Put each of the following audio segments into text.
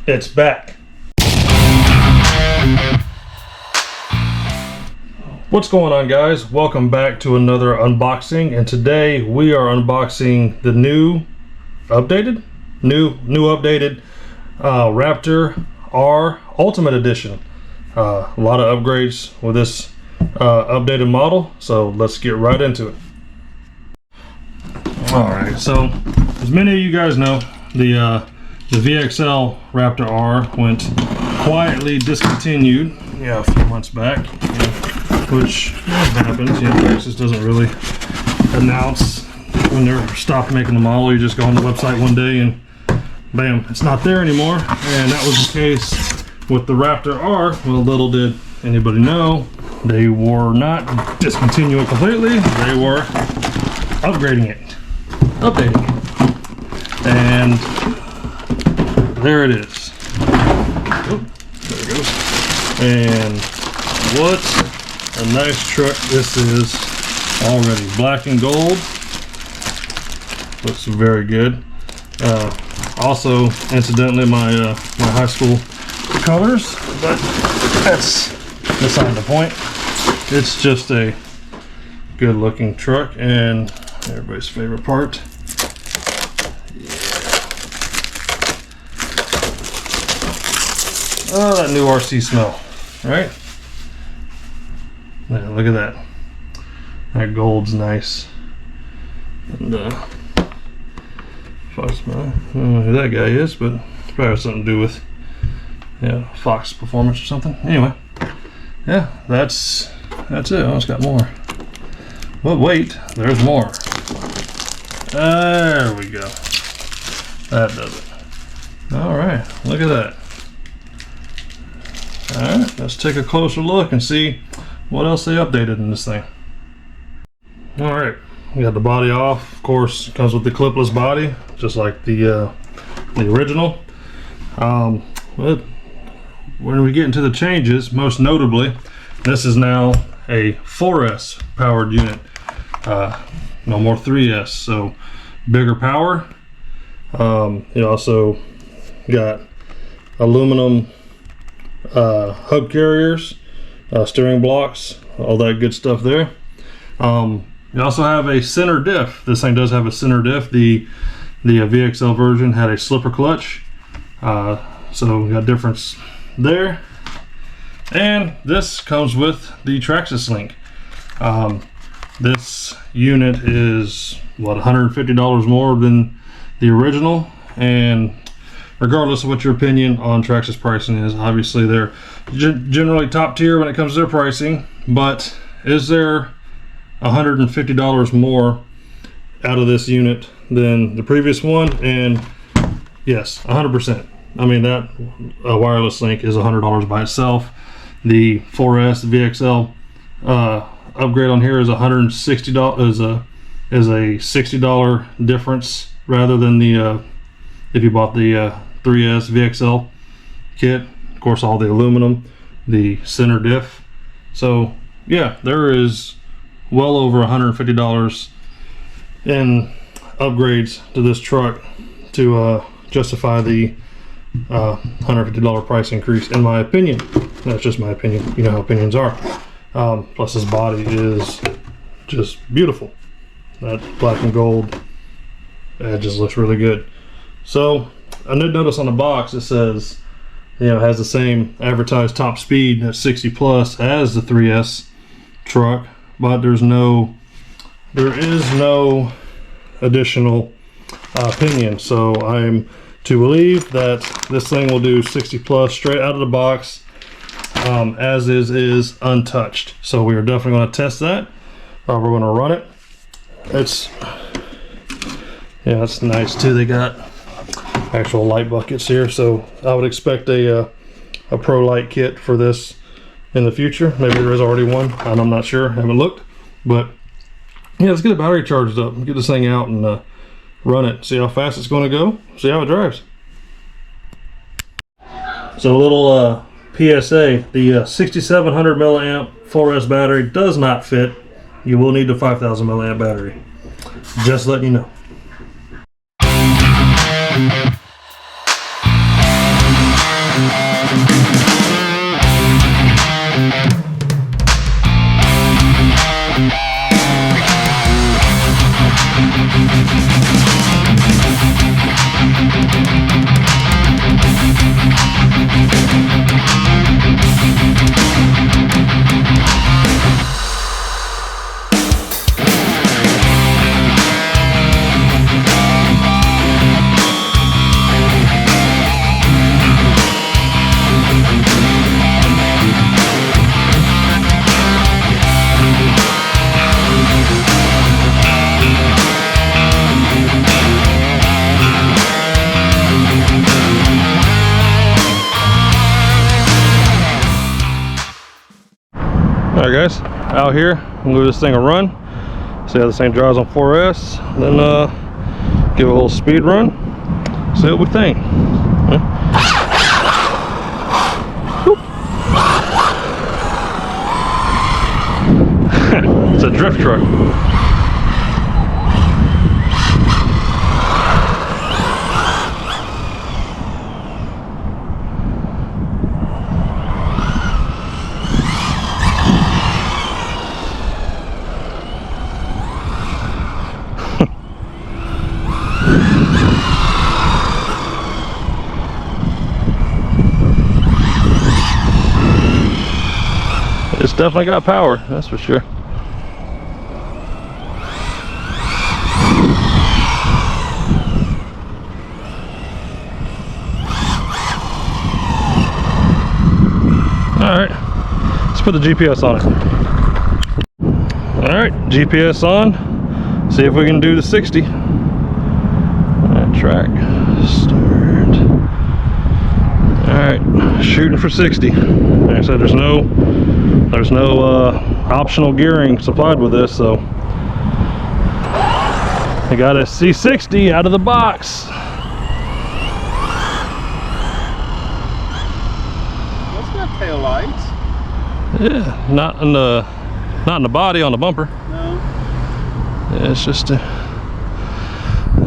it's back. What's going on, guys? Welcome back to another unboxing, and today we are unboxing the new updated Raptor R Ultimate Edition. A lot of upgrades with this updated model, so let's get right into it. Alright, so as many of you guys know, the VXL Raptor R went quietly discontinued a few months back, which happens. Traxxas doesn't really announce when they're stopped making the model. You just go on the website one day and bam, it's not there anymore. And that was the case with the Raptor R. Well, little did anybody know, they were not discontinuing completely. They were upgrading it, updating it, and there it is. Oh, there it goes. And what a nice truck this is already. Black and gold, looks very good. Also, incidentally, my high school colors, but that's beside the point. It's just a good looking truck, and everybody's favorite part. Yeah. Oh, that new RC smell, right? Yeah, look at that. That gold's nice. And Fox, I don't know who that guy is, but it's probably has something to do with Fox Performance or something. Anyway, yeah, that's it. Oh, it's got more. But wait, there's more. There we go. That does it. All right, look at that. All right, let's take a closer look and see what else they updated in this thing. All right, we got the body off. Of course, it comes with the clipless body, just like the original. But when we get into the changes, most notably, this is now a 4S powered unit. No more 3S, so bigger power. You also got aluminum hub carriers, steering blocks, all that good stuff there. You also have a center diff. This thing does have a center diff. The VXL version had a slipper clutch, so we got difference there. And this comes with the Traxxas link. This unit is what, $150 more than the original, and regardless of what your opinion on Traxxas pricing is, obviously they're generally top tier when it comes to their pricing, but is there $150 more out of this unit than the previous one? And yes, 100%. I mean, that wireless link is $100 by itself. The 4S VXL upgrade on here is $160, is a $60 difference rather than the if you bought the 3S VXL kit. Of course, all the aluminum, the center diff. So yeah, there is well over $150 in upgrades to this truck to justify the $150 price increase, in my opinion. That's just my opinion. You know how opinions are. Plus, this body is just beautiful. That black and gold, it just looks really good. So I did notice on the box it says, has the same advertised top speed at 60 plus as the 3S truck, but there is no additional opinion. So I'm to believe that this thing will do 60 plus straight out of the box, as is untouched. So we are definitely going to test that. We're going to run it. It's nice too. They got actual light buckets here, so I would expect a pro light kit for this in the future. Maybe there is already one, and I'm not sure, haven't looked. But yeah, let's get the battery charged up, get this thing out and run it, see how fast it's going to go, see how it drives. So a little PSA, the 6700 milliamp 4S battery does not fit. You will need the 5000 milliamp battery. Just letting you know. Alright guys, out here, I'm gonna give this thing a run. See how this thing drives on 4S. Then give it a little speed run. See what we think. It's a drift truck. It's definitely got power, that's for sure. Alright, let's put the GPS on it. Alright, GPS on. See if we can do the 60. Alright, track, start. Alright, shooting for 60. Like I said, there's no optional gearing supplied with this, so I got a C60 out of the box. That's got tail lights. Yeah, not in the body, on the bumper. No. Yeah, it's just a...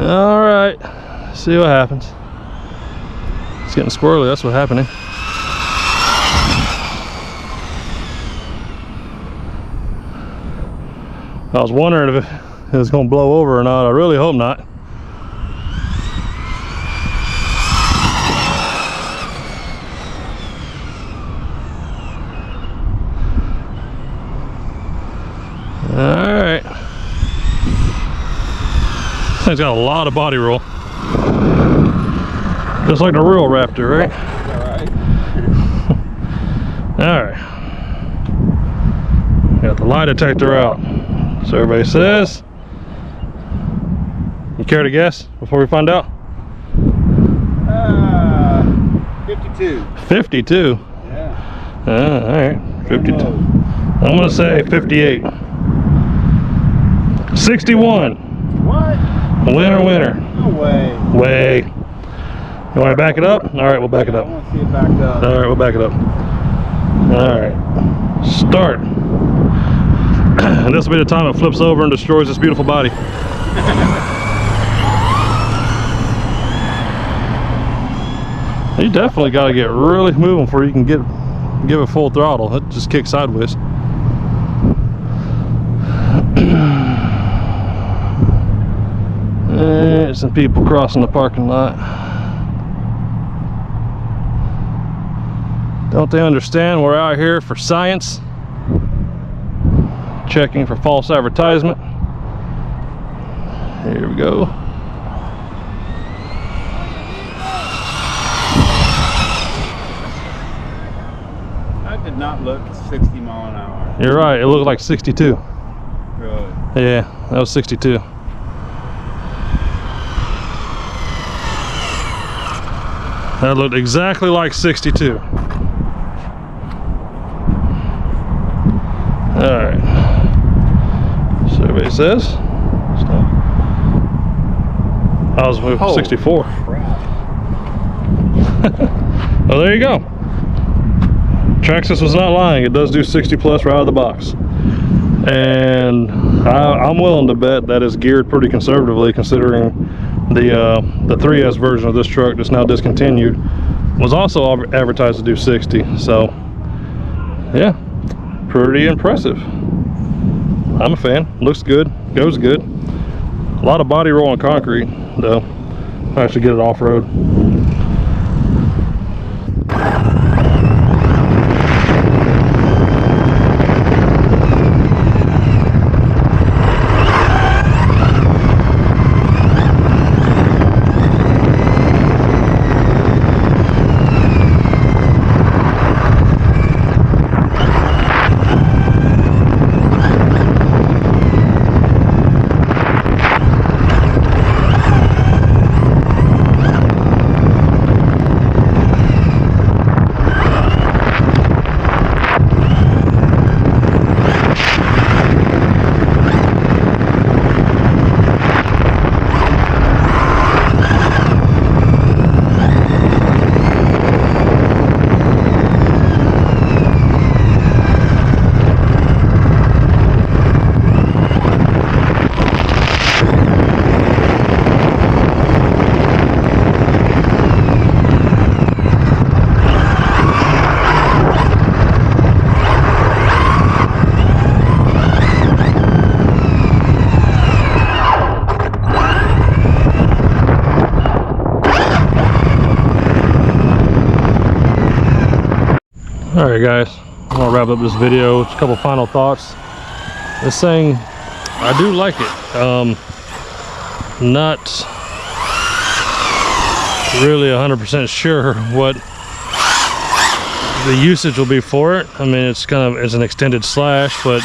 All right, see what happens. It's getting squirrely. That's what's happening. I was wondering if it was going to blow over or not. I really hope not. Alright. This thing's got a lot of body roll. Just like the real Raptor, right? Alright. Got the lie detector out. So everybody says. You care to guess before we find out? 52. 52? Yeah. Alright. 52. I'm going to say 58. 61. What? Winner. No way. Way. You want to back it up? Alright, we'll back it up. I want to see it backed up. Alright, we'll back it up. Alright. Start. And this will be the time it flips over and destroys this beautiful body. You definitely got to get really moving before you can give it full throttle. It just kicks sideways. There's some people crossing the parking lot. Don't they understand we're out here for science? Checking for false advertisement. Here we go. That did not look 60 mile an hour. You're right, it looked like 62. Really? Yeah, that was 62. That looked exactly like 62. Alright. So everybody says. Stop. I was moving 64. Crap. Well, there you go. Traxxas was not lying. It does do 60 plus right out of the box. And I'm willing to bet that is geared pretty conservatively, considering the 3S version of this truck that's now discontinued was also advertised to do 60. So yeah, pretty impressive. I'm a fan. Looks good, goes good. A lot of body roll on concrete though. I actually get it off-road. All right, guys, I'm gonna wrap up this video with a couple final thoughts. This thing, I do like it. Not really 100% sure what the usage will be for it. I mean, it's an extended slash, but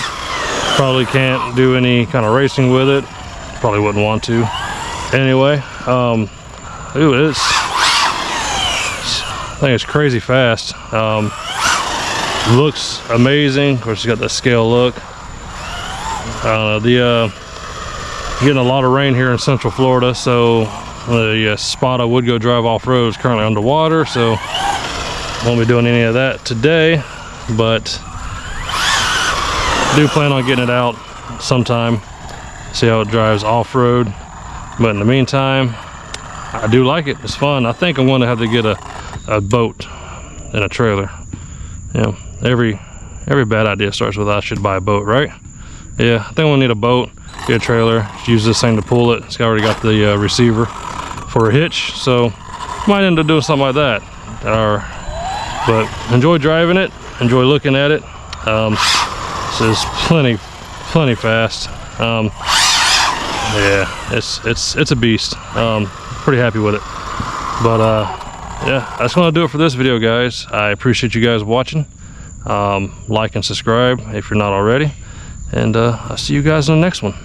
probably can't do any kind of racing with it. Probably wouldn't want to. Anyway, ooh, I think it's crazy fast. Looks amazing. Of course, it's got that scale look. Getting a lot of rain here in Central Florida, so the spot I would go drive off-road is currently underwater, so won't be doing any of that today, but do plan on getting it out sometime, see how it drives off-road. But in the meantime, I do like it. It's fun. I think I'm going to have to get a boat and a trailer. You know, every bad idea starts with I should buy a boat, right? Yeah, I think I'm gonna need a boat, get a trailer, just use this thing to pull it. It's already got the receiver for a hitch, so might end up doing something like that. But enjoy driving it, enjoy looking at it. This is plenty fast. Yeah, it's a beast. Pretty happy with it. But yeah, that's gonna do it for this video, guys. I appreciate you guys watching. Like and subscribe if you're not already, and I'll see you guys in the next one.